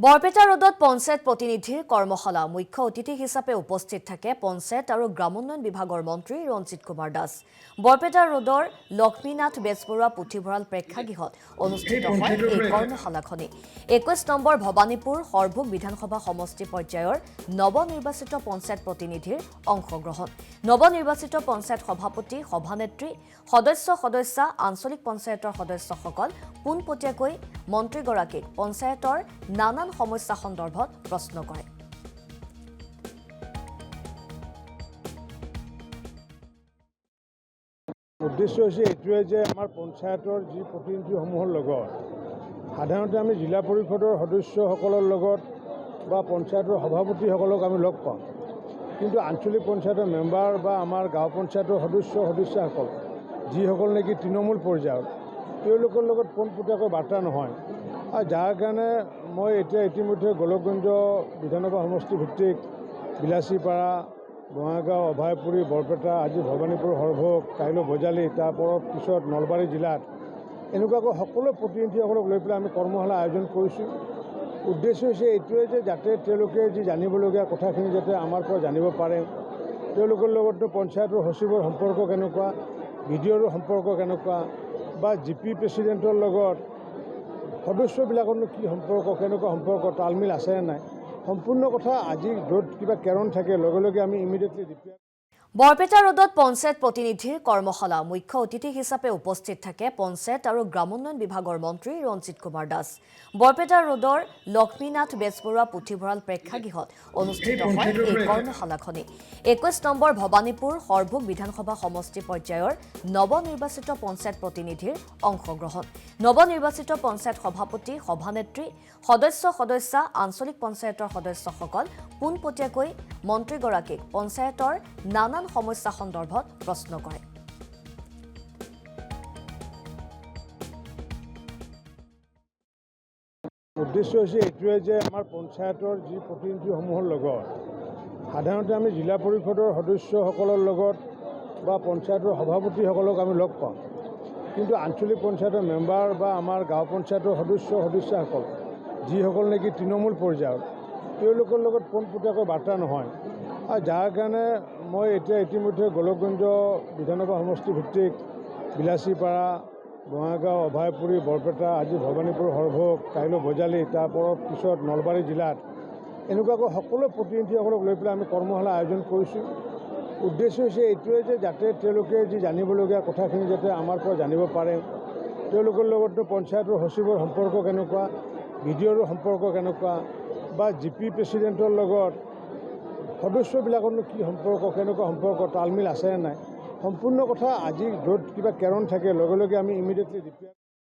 বৰপেটা ৰোডত পঞ্চায়ত প্ৰতিনিধিৰ কৰ্মশালা মুখ্য অতিথি হিচাপে উপস্থিত থাকে পঞ্চায়ত আৰু গ্ৰামোন্নয়ন বিভাগৰ মন্ত্ৰী ৰঞ্জিত কুমাৰ দাস। বৰপেটা ৰোডৰ লক্ষ্মীনাথ বেজবৰুৱা পুথিভঁৰাল প্ৰেক্ষাগৃহত অনুষ্ঠিত হয় এই কৰ্মশালাখনি। 21 নম্বৰ ভৱানীপুৰ সৰভোগ বিধানসভা সমষ্টি পৰ্যায়ৰ নৱনিৰ্বাচিত পঞ্চায়ত প্ৰতিনিধিৰ অংশগ্ৰহণ। নৱনিৰ্বাচিত পঞ্চায়ত সভাপতি সভানেত্ৰী সদস্যা আঞ্চলিক পঞ্চায়তৰ সদস্যসকল পোনপটীয়াকৈ মন্ত্ৰীগৰাকীক পঞ্চায়তৰ নানান সমস্যা সন্দৰ্ভত প্ৰশ্ন কৰে। উদ্দেশ্য হৈছে এইটোৱে যে আমাৰ পঞ্চায়তৰ যি প্ৰতিনিধিসমূহৰ লগত সাধাৰণতে আমি জিলা পৰিষদৰ সদস্যসকলৰ লগত বা পঞ্চায়তৰ সভাপতিসকলক আমি লগ পাওঁ, কিন্তু আঞ্চলিক পঞ্চায়তৰ মেম্বাৰ বা আমাৰ গাঁও পঞ্চায়তৰ সদস্যসকল যিসকল নেকি তৃণমূল পৰ্যায়ৰ তেওঁলোকৰ লগত পোনপটীয়াকৈ বাৰ্তা নহয়। আৰু যাৰ কাৰণে মই এতিয়া ইতিমধ্যে গোলকগঞ্জ বিধানসভা সমষ্টি ভিত্তিক বিলাচীপাৰা, বঙাইগাঁও, অভয়পুৰী, বৰপেটা, আজি ভৱানীপুৰ সৰভোগ, কাইলৈ বজালি, তাৰ পিছত নলবাৰী জিলাত এনেকুৱাকৈ সকলো প্ৰতিনিধিসকলক লৈ পেলাই আমি কৰ্মশালা আয়োজন কৰিছোঁ। উদ্দেশ্য হৈছে এইটোৱে যে যাতে তেওঁলোকে যি জানিবলগীয়া কথাখিনি যাতে আমাৰ পৰা জানিব পাৰে। তেওঁলোকৰ লগতো পঞ্চায়তৰ সচিবৰ সম্পৰ্ক কেনেকুৱা, BDOৰ সম্পৰ্ক কেনেকুৱা, বা GP প্ৰেচিডেণ্টৰ লগত সদস্যবিলাকৰনো কি সম্পৰ্ক, কেনেকুৱা সম্পৰ্ক, তালমিল আছেনে নাই, সম্পূৰ্ণ কথা আজি য'ত কিবা কেৰণ থাকে লগে লগে আমি ইমিডিয়েটলি বৰপেটা ৰোডত পঞ্চায়ত প্ৰতিনিধিৰ কৰ্মশালা মুখ্য অতিথি হিচাপে উপস্থিত থাকে পঞ্চায়ত আৰু গ্ৰামোন্নয়ন বিভাগৰ মন্ত্ৰী ৰঞ্জিত কুমাৰ দাস। বৰপেটা ৰোডৰ লক্ষ্মীনাথ বেজবৰুৱা পুথিভঁৰাল প্ৰেক্ষাগৃহত অনুষ্ঠিত হয় এই কৰ্মশালাখনি। 21 নম্বৰ ভৱানীপুৰ সৰভোগ বিধানসভা সমষ্টি পৰ্যায়ৰ নৱনিৰ্বাচিত পঞ্চায়ত প্ৰতিনিধিৰ অংশগ্ৰহণ। নৱনিৰ্বাচিত পঞ্চায়ত সভাপতি সভানেত্ৰী সদস্যা আঞ্চলিক পঞ্চায়তৰ সদস্যসকল পোনপটীয়াকৈ মন্ত্ৰীগৰাকীক পঞ্চায়তৰ নানান সমস্যা সন্দৰ্ভত প্ৰশ্ন কৰে। উদ্দেশ্য হৈছে এইটোৱে যে আমাৰ পঞ্চায়তৰ যি প্ৰতিনিধিসমূহৰ লগত সাধাৰণতে আমি জিলা পৰিষদৰ সদস্যসকলৰ লগত বা পঞ্চায়তৰ সভাপতিসকলক আমি লগ পাওঁ, কিন্তু আঞ্চলিক পঞ্চায়তৰ মেম্বাৰ বা আমাৰ গাঁও পঞ্চায়তৰ সদস্যসকল যিসকল নেকি তৃণমূল পৰ্যায়ৰ তেওঁলোকৰ লগত পোনপটীয়াকৈ বাৰ্তা নহয়। আৰু যাৰ কাৰণে মই এতিয়া ইতিমধ্যে গোলকগঞ্জ বিধানসভা সমষ্টি ভিত্তিক বিলাচীপাৰা, বঙাইগাঁও, অভয়পুৰী, বৰপেটা, আজি ভৱানীপুৰ সৰভোগ, কাইলৈ বজালি, তাৰ পিছত নলবাৰী জিলাত এনেকুৱাকৈ সকলো প্ৰতিনিধিসকলক লৈ পেলাই আমি কৰ্মশালা আয়োজন কৰিছোঁ। উদ্দেশ্য হৈছে এইটোৱে যে যাতে তেওঁলোকে যি জানিবলগীয়া কথাখিনি যাতে আমাৰ পৰা জানিব পাৰে। তেওঁলোকৰ লগতো পঞ্চায়তৰ সচিবৰ সম্পৰ্ক কেনেকুৱা, BDOৰ সম্পৰ্ক কেনেকুৱা, বা GP প্ৰেচিডেণ্টৰ লগত সদস্যবিলাকৰনো কি সম্পৰ্ক, কেনেকুৱা সম্পৰ্ক, তালমিল আছেনে নাই, সম্পূৰ্ণ কথা আজি য'ত কিবা কেৰণ থাকে লগে লগে আমি ইমিডিয়েটলি